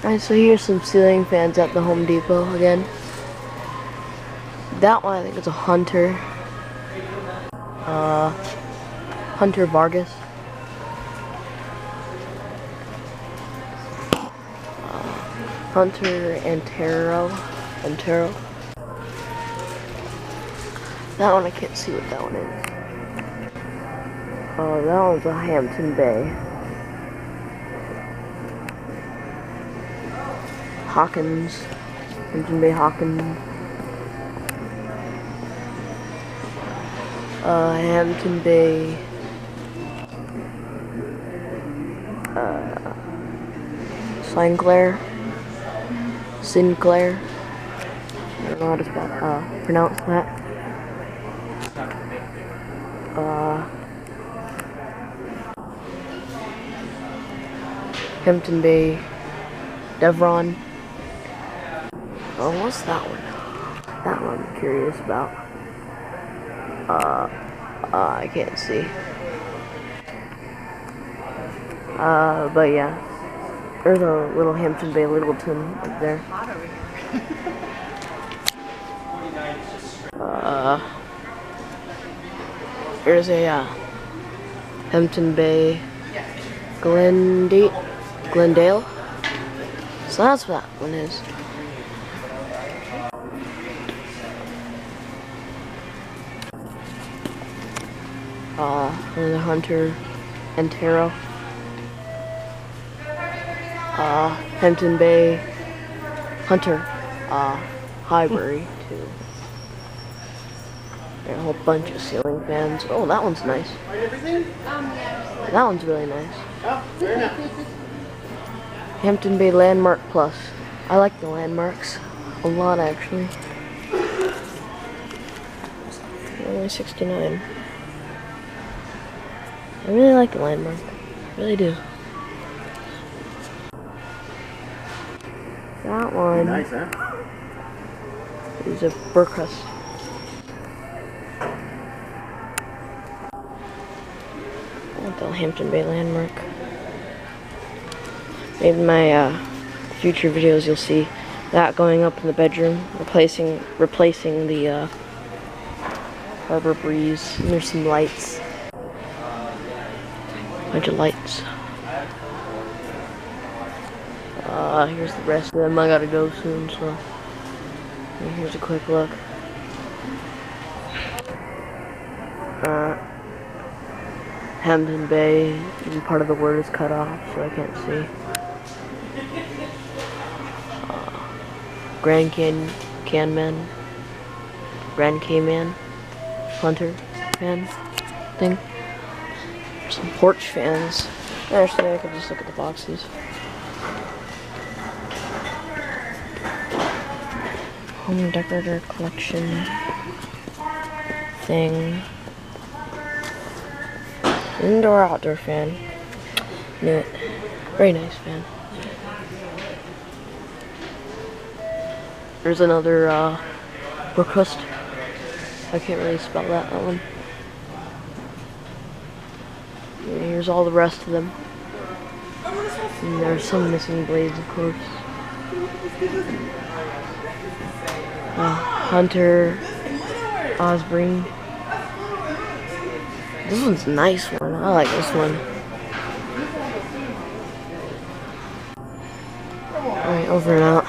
Alright, so here's some ceiling fans at the Home Depot again. That one I think is a Hunter. Hunter Vargas. Hunter Antero. That one I can't see what that one is. That one's a Hampton Bay. Hawkins. Hampton Bay Hawkins. Hampton Bay. Sinclair. I don't know how to pronounce that. Hampton Bay, Devron. Oh, what's that one? That one I'm curious about. I can't see. But yeah. There's a little Hampton Bay Littleton up there. There's a Hampton Bay Glendale. So that's what that one is. Another Hunter Antero. Hampton Bay Hunter Highbury too. And a whole bunch of ceiling fans. Oh, that one's nice. That one's really nice. Hampton Bay Landmark Plus. I like the landmarks a lot actually. Only 69. I really like the landmark. I really do. That one nice, huh? is a Burkhurst. I want the Hampton Bay Landmark. Maybe in my future videos you'll see that going up in the bedroom, replacing the Harbor Breeze. And there's some lights. Bunch of lights. Here's the rest of them. I gotta go soon, so here's a quick look. Hampton Bay, and part of the word is cut off, so I can't see. Grand Cayman, Hunter fan thing. Some porch fans. Actually, I could just look at the boxes. Home decorator collection thing. Indoor outdoor fan. Knew it. Very nice fan. There's another Burkhurst. I can't really spell that one. And here's all the rest of them. And there's some missing blades, of course. Hunter Osborne. This one's a nice one. I like this one. Alright, over and out.